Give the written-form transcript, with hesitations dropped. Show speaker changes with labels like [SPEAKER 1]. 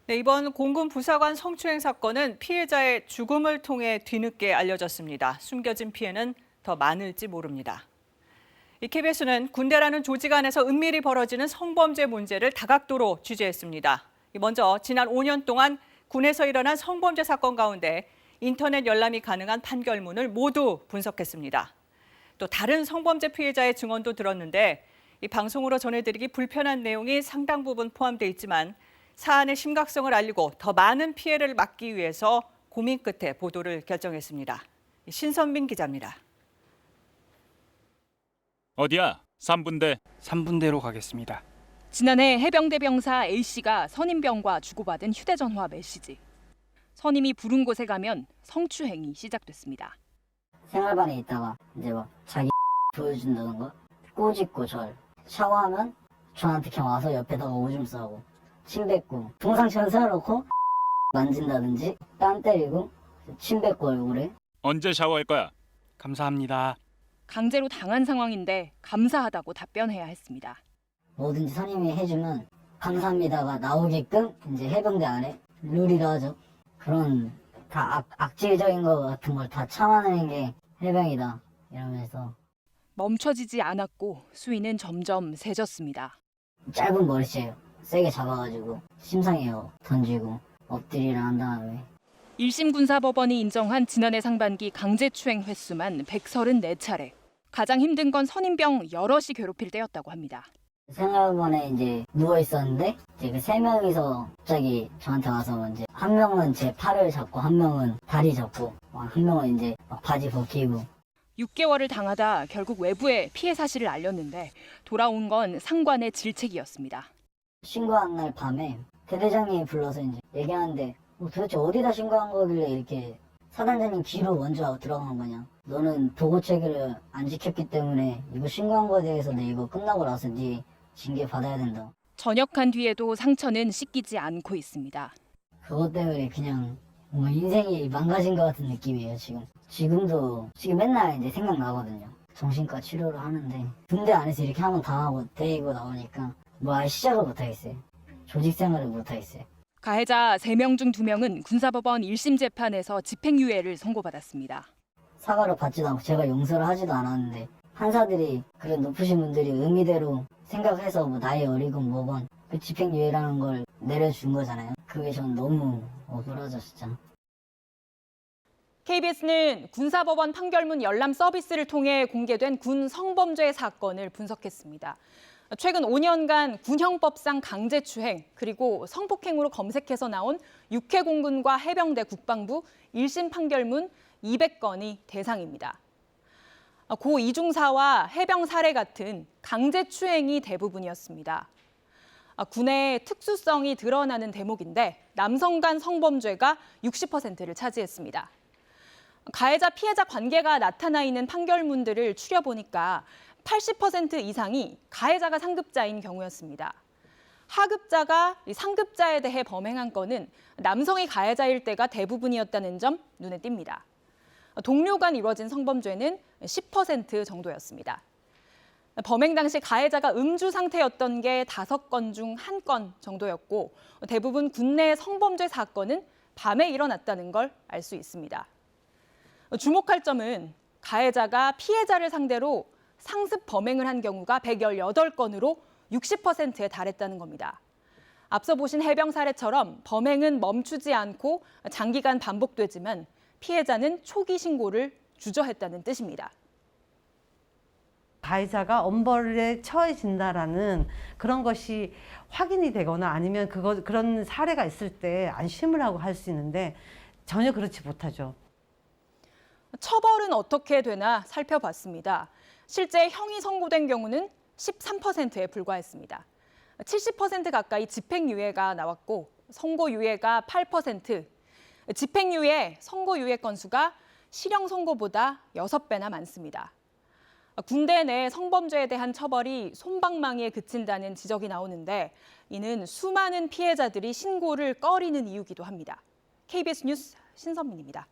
[SPEAKER 1] 네, 이번 공군 부사관 성추행 사건은 피해자의 죽음을 통해 뒤늦게 알려졌습니다. 숨겨진 피해는 더 많을지 모릅니다. 이 KBS는 군대라는 조직 안에서 은밀히 벌어지는 성범죄 문제를 다각도로 취재했습니다. 먼저 지난 5년 동안 군에서 일어난 성범죄 사건 가운데 인터넷 열람이 가능한 판결문을 모두 분석했습니다. 또 다른 성범죄 피해자의 증언도 들었는데 이 방송으로 전해드리기 불편한 내용이 상당 부분 포함되어 있지만 사안의 심각성을 알리고 더 많은 피해를 막기 위해서 고민 끝에 보도를 결정했습니다. 신선민 기자입니다.
[SPEAKER 2] 어디야? 3분대.
[SPEAKER 3] 3분대로 가겠습니다.
[SPEAKER 4] 지난해 해병대 병사 A씨가 선임병과 주고받은 휴대전화 메시지. 선임이 부른 곳에 가면 성추행이 시작됐습니다.
[SPEAKER 5] 생활반에 있다가 이제 막 자기 보여준다는 거, 꼬집고 절, 샤워하면 저한테 그냥 와서 옆에다가 오줌 싸고, 침 뱉고, 동상처럼 세워놓고 만진다든지, 뺨 때리고, 침 뱉고 얼굴에.
[SPEAKER 2] 언제 샤워할 거야?
[SPEAKER 3] 감사합니다.
[SPEAKER 4] 강제로 당한 상황인데 감사하다고 답변해야 했습니다.
[SPEAKER 5] 뭐든지 선임이 해주면 감사합니다가 나오게끔 이제 해병대 안에 룰이라 하죠. 그런 다 악질적인 거 같은 걸 다 참아내는 게 해병이다 이러면서.
[SPEAKER 4] 멈춰지지 않았고 수위는 점점 세졌습니다.
[SPEAKER 5] 짧은 머리채 세게 잡아가지고 심상해요 던지고 엎드리라 한 다음에.
[SPEAKER 4] 1심 군사법원이 인정한 지난해 상반기 강제추행 횟수만 134차례. 가장 힘든 건 선임병 여럿이 괴롭힐 때였다고 합니다.
[SPEAKER 5] 생활반에 이제 누워 있었는데 이제 그 세 명이서 갑자기 저한테 와서 이제 한 명은 제 팔을 잡고 한 명은 다리 잡고 한 명은 이제 막 바지 벗기고.
[SPEAKER 4] 6개월을 당하다 결국 외부에 피해 사실을 알렸는데 돌아온 건 상관의 질책이었습니다.
[SPEAKER 5] 신고한 날 밤에 대대장님이 불러서 이제 얘기하는데 도대체 어디다 신고한 거길래 이렇게 사단장님 귀로 먼저 들어간 거냐. 너는 보고 체계를 안 지켰기 때문에 이거 신고한 거에 대해서 내 이거 끝나고 나서 네 징계 받아야 된다.
[SPEAKER 4] 전역한 뒤에도 상처는 씻기지 않고 있습니다.
[SPEAKER 5] 그것 때문에 그냥 뭔가 인생이 망가진 것 같은 느낌이에요 지금. 지금 맨날 이제 생각나거든요. 정신과 치료를 하는데 군대 안에서 이렇게 한번 당하고 데리고 나오니까 뭐 아예 시작을 못하겠어요. 조직 생활을 못하겠어요.
[SPEAKER 4] 가해자 3명 중 2명은 군사법원 1심 재판에서 집행유예를 선고받았습니다.
[SPEAKER 5] 사과를 받지도 않고 제가 용서를 하지도 않았는데 판사들이 그런 높으신 분들이 의미대로 생각해서 뭐 나이 어리건 뭐건 그 집행유예라는 걸 내려준 거잖아요. 그게 전 너무 억울하죠 진짜.
[SPEAKER 4] KBS는 군사법원 판결문 열람 서비스를 통해 공개된 군 성범죄 사건을 분석했습니다. 최근 5년간 군형법상 강제추행 그리고 성폭행으로 검색해서 나온 육해공군과 해병대 국방부 1심 판결문 200건이 대상입니다. 고 이중사와 해병 살해 같은 강제추행이 대부분이었습니다. 군의 특수성이 드러나는 대목인데 남성 간 성범죄가 60%를 차지했습니다. 가해자 피해자 관계가 나타나 있는 판결문들을 추려보니까 80% 이상이 가해자가 상급자인 경우였습니다. 하급자가 상급자에 대해 범행한 건은 남성이 가해자일 때가 대부분이었다는 점 눈에 띕니다. 동료 간 이루어진 성범죄는 10% 정도였습니다. 범행 당시 가해자가 음주 상태였던 게 5건 중 1건 정도였고 대부분 군내 성범죄 사건은 밤에 일어났다는 걸 알 수 있습니다. 주목할 점은 가해자가 피해자를 상대로 상습 범행을 한 경우가 118건으로 60%에 달했다는 겁니다. 앞서 보신 해병 사례처럼 범행은 멈추지 않고 장기간 반복되지만 피해자는 초기 신고를 주저했다는 뜻입니다.
[SPEAKER 6] 가해자가 엄벌에 처해진다라는 그런 것이 확인이 되거나 아니면 그런 사례가 있을 때 안심을 하고 할 수 있는데 전혀 그렇지 못하죠.
[SPEAKER 4] 처벌은 어떻게 되나 살펴봤습니다. 실제 형이 선고된 경우는 13%에 불과했습니다. 70% 가까이 집행유예가 나왔고 선고유예가 8%, 집행유예, 선고유예 건수가 실형 선고보다 6배나 많습니다. 군대 내 성범죄에 대한 처벌이 솜방망이에 그친다는 지적이 나오는데 이는 수많은 피해자들이 신고를 꺼리는 이유기도 합니다. KBS 뉴스 신선민입니다.